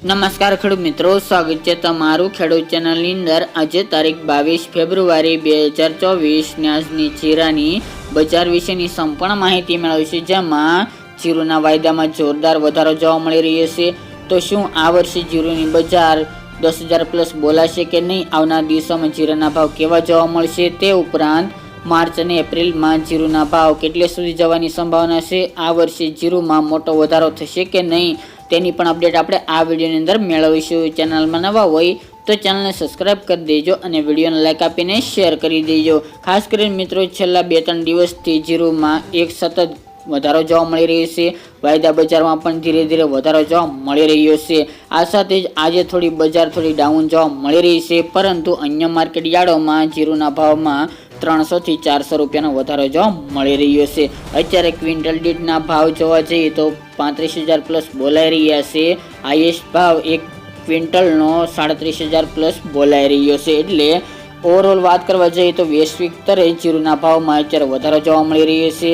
નમસ્કાર ખેડૂત મિત્રો, સ્વાગત છે તમારું ખેડૂત ચેનલની અંદર। આજે તારીખ 22 ફેબ્રુઆરી 2024 ને આજની જીરાની બજાર વિશેની સંપૂર્ણ માહિતી મેળવીશું, જેમાં જીરુના વાયદામાં જોરદાર વધારો જોવા મળી રહ્યો છે। તો શું આ વર્ષે જીરુની બજાર 10,000 પ્લસ બોલાશે કે નહીં? આવનાર દિવસોમાં જીરાના ભાવ કેવા જોવા મળશે? તે ઉપરાંત માર્ચ અને એપ્રિલમાં જીરુના ભાવ કેટલે સુધી જવાની સંભાવના છે? આ વર્ષે જીરુમાં મોટો વધારો થશે કે નહીં, તેની પણ અપડેટ આપણે આ વિડીયોની અંદર મેળવીશું। ચેનલમાં નવા હોય તો ચેનલને સબસ્ક્રાઇબ કરી દેજો અને વિડીયોને લાઇક આપીને શેર કરી દેજો। ખાસ કરીને મિત્રો, છેલ્લા 2-3 દિવસથી જીરુમાં એક સતત વધારો જોવા મળી રહ્યો છે। વાયદા બજારમાં પણ ધીરે ધીરે વધારો જોવા મળી રહ્યો છે। આ સાથે જ આજે બજાર થોડી ડાઉન જોવા મળી રહી છે, પરંતુ અન્ય માર્કેટ યાર્ડોમાં જીરુના ભાવમાં 300 થી 400 રૂપિયાનો વધારો જોવા મળી રહ્યો છે। અત્યારે ક્વિન્ટલ દીઠના ભાવ જોવા જઈએ તો 35,000 પ્લસ બોલાઈ રહ્યા છે। હાઈએસ્ટ ભાવ એક ક્વિન્ટલનો 37,000 પ્લસ બોલાઈ રહ્યો છે। એટલે ઓવરઓલ વાત કરવા જઈએ તો વૈશ્વિક સ્તરે જીરુના ભાવમાં અત્યારે વધારો જોવા મળી રહ્યો છે।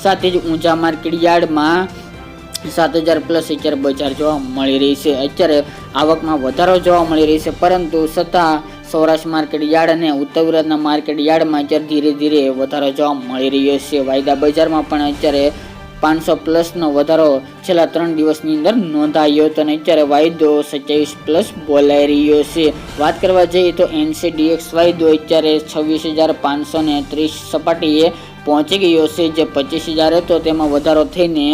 સાથે જ ઊંચા માર્કેટ યાર્ડમાં 7,000 પ્લસ અત્યારે બજાર જોવા મળી રહી છે। અત્યારે આવકમાં વધારો જોવા મળી રહી છે, પરંતુ છતાં સૌરાષ્ટ્ર માર્કેટ યાર્ડ અને ઉત્તર ગુજરાતના માર્કેટ યાર્ડમાં અત્યારે ધીરે ધીરે વધારો જોવા મળી રહ્યો છે। વાયદા બજારમાં પણ અત્યારે 500 પ્લસનો વધારો છેલ્લા 3 દિવસની અંદર નોંધાયો હતો અને અત્યારે વાયદો 27 પ્લસ બોલાઈ રહ્યો છે। વાત કરવા જઈએ તો NCDX વાયદો અત્યારે 26,530 સપાટીએ પહોંચી ગયો છે, જે 25,000 હતો તેમાં વધારો થઈને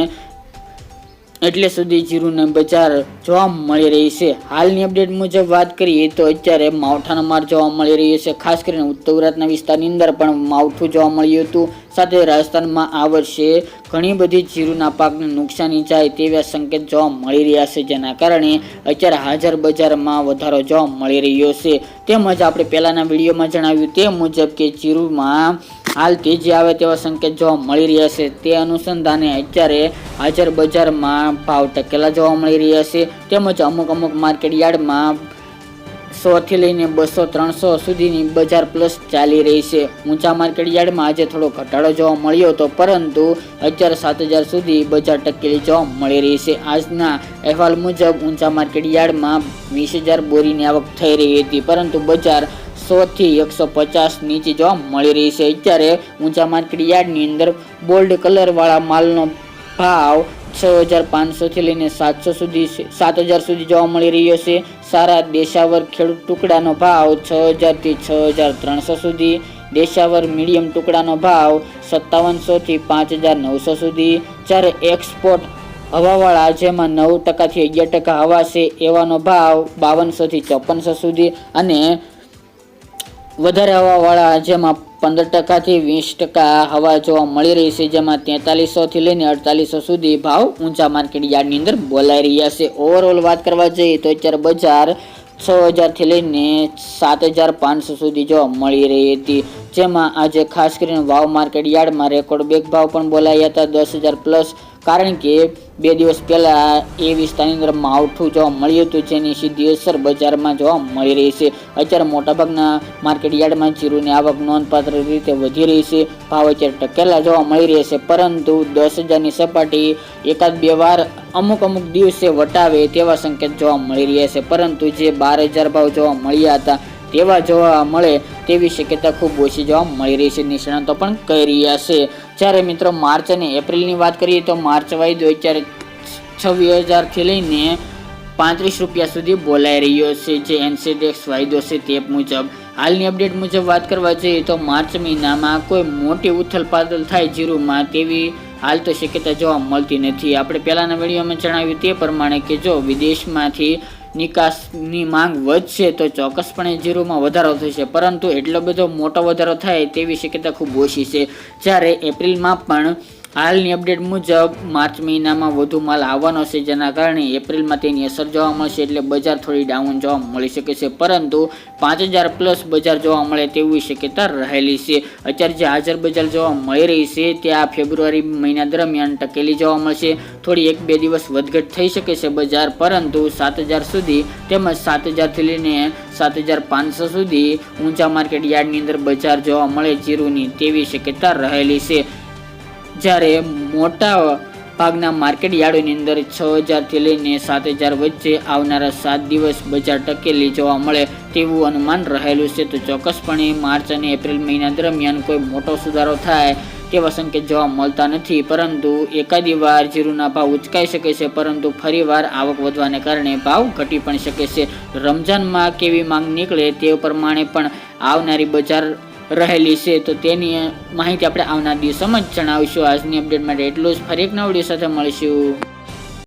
એટલે સુધી જીરુની બજાર જોવા મળી રહી છે। હાલની અપડેટ મુજબ વાત કરીએ તો અત્યારે માવઠાનો માર જોવા મળી રહ્યો છે। ખાસ કરીને ઉત્તર ગુજરાતના વિસ્તારની અંદર પણ માવઠું જોવા મળ્યું હતું। સાથે રાજસ્થાનમાં આ વર્ષે ઘણી બધી જીરુના પાકને નુકસાની જાય તેવા સંકેત જોવા મળી રહ્યા છે, જેના કારણે અત્યારે હાજર બજારમાં વધારો જોવા મળી રહ્યો છે। તેમજ આપણે પહેલાના વિડીયોમાં જણાવ્યું તે મુજબ કે જીરુમાં હાલ તેજી આવે તેવા સંકેત જોવા મળી રહ્યા છે। તે અનુસંધાને અત્યારે હાજર બજારમાં ભાવ ટકેલા જોવા મળી રહ્યા છે। તેમજ અમુક માર્કેટ યાર્ડમાં 100 થી લઈને 200-300 સુધીની બજાર પ્લસ ચાલી રહી છે। ઊંચા માર્કેટ યાર્ડમાં આજે થોડો ઘટાડો જોવા મળ્યો હતો, પરંતુ અત્યારે 7,000 સુધી બજાર ટકેલી જોવા મળી રહી છે। આજના અહેવાલ મુજબ ઊંચા માર્કેટ યાર્ડમાં 20,000 બોરીની આવક થઈ રહી હતી, પરંતુ બજાર 100 થી 150 નીચે જોવા મળી રહી છે। અત્યારે ઊંચા માર્કેટ યાર્ડની અંદર બોલ્ડ કલર વાળા માલનો ભાવ 6,500 થી લઈને 7,000 સુધી જોવા મળી રહ્યો છે। સારા દેશાવર ખેડૂત ટુકડાનો ભાવ 6,000 થી 6,300 સુધી, દેશાવર મીડિયમ ટુકડાનો ભાવ 5,700 થી 5,900 સુધી, જ્યારે એક્સપોર્ટ હવાવાળા જેમાં 9% થી 11% હવા છે એવાનો ભાવ 5,200 થી 5,400 સુધી, અને વધારે હવાવાળા જેમાં 15% થી 20% હવા જોવા મળી રહી છે, જેમાં 4300 થી લઈને 4800 સુધી ભાવ ઊંચા માર્કેટ યાર્ડની અંદર બોલાઈ રહ્યા છે। ઓવરઓલ વાત કરવા જઈએ તો અત્યારે બજાર 6,000 થી લઈને 7,500 સુધી જોવા મળી રહી હતી, જેમાં આજે ખાસ કરીને વાવ માર્કેટ યાર્ડમાં રેકોર્ડ બ્રેક ભાવ પણ બોલાયા હતા 10,000 પ્લસ, કારણ કે 2 દિવસ પહેલા એ વિસ્તારની અંદર માવઠું જોવા મળ્યું હતું, જેની સીધી અસર બજારમાં જોવા મળી રહી છે। અત્યારે મોટાભાગના માર્કેટ યાર્ડમાં જીરુની આવક નોંધપાત્ર રીતે વધી રહી છે। ભાવ અત્યારે ટકેલા જોવા મળી રહ્યા છે, પરંતુ 10,000ની સપાટી 1-2 વાર અમુક દિવસે વટાવે તેવા સંકેત જોવા મળી રહ્યા છે, પરંતુ જે 12,000 ભાવ જોવા મળ્યા હતા તેવા જોવા મળે તેવી શક્યતા ખૂબ ઓછી જોવા મળી રહી છે, નિષ્ણાતો પણ કહી રહ્યા છે। જ્યારે મિત્રો માર્ચ અને એપ્રિલની વાત કરીએ તો માર્ચ વાયદો અત્યારે 26,000 થી લઈને 35 રૂપિયા સુધી બોલાઈ રહ્યો છે, જે NCDX વાયદો છે તે મુજબ। હાલની અપડેટ મુજબ વાત કરવા જઈએ તો માર્ચ મહિનામાં કોઈ મોટી ઉથલપાથલ થાય જીરુમાં તેવી હાલ તો શક્યતા જોવા મળતી નથી। આપણે પહેલાના વિડીયોમાં જણાવ્યું તે પ્રમાણે કે જો વિદેશમાંથી નિકાસની માંગ વધશે તો ચોક્કસપણે જીરુમાં વધારો થશે, પરંતુ એટલો બધો મોટો વધારો થાય તેવી શક્યતા ખૂબ ઓછી છે। જ્યારે એપ્રિલમાં પણ હાલની અપડેટ મુજબ માર્ચ મહિનામાં વધુ માલ આવવાનો છે, જેના કારણે એપ્રિલમાં તેની અસર જોવા મળશે, એટલે બજાર થોડી ડાઉન જોવા મળી શકે છે, પરંતુ 5,000 પ્લસ બજાર જોવા મળે તેવી શક્યતા રહેલી છે। અત્યારે જે હાજર બજાર જોવા મળી રહી છે તે આ ફેબ્રુઆરી મહિના દરમિયાન ટકેલી જોવા મળશે। થોડી 1-2 દિવસ વધઘટ થઈ શકે છે બજાર, પરંતુ 7,000 સુધી તેમજ 7,000 થી લઈને 7,500 સુધી ઊંચા માર્કેટ યાર્ડની અંદર બજાર જોવા મળે જીરુની તેવી શક્યતા રહેલી છે। જ્યારે મોટા ભાગના માર્કેટ યાર્ડોની અંદર 6,000થી લઈને 7,000 વચ્ચે આવનારા 7 દિવસ બજાર ટકેલી જોવા મળે તેવું અનુમાન રહેલું છે. તો ચોક્કસપણે માર્ચ અને એપ્રિલ મહિના દરમિયાન કોઈ મોટો સુધારો થાય તેવા સંકેત જોવા મળતા નથી, પરંતુ એકાદી વાર જીરુના ભાવ ઉચકાઈ શકે છે, પરંતુ ફરીવાર આવક વધવાને કારણે ભાવ ઘટી પણ શકે છે. રમજાનમાં કેવી માંગ નીકળે તે પ્રમાણે પણ આવનારી બજાર રહેલી છે, તો તેની માહિતી આપણે આવનાર દિવસોમાં જ જણાવીશું. આજની અપડેટ માટે એટલું જ. ફરી એક નવા વિડીયો સાથે મળીશું.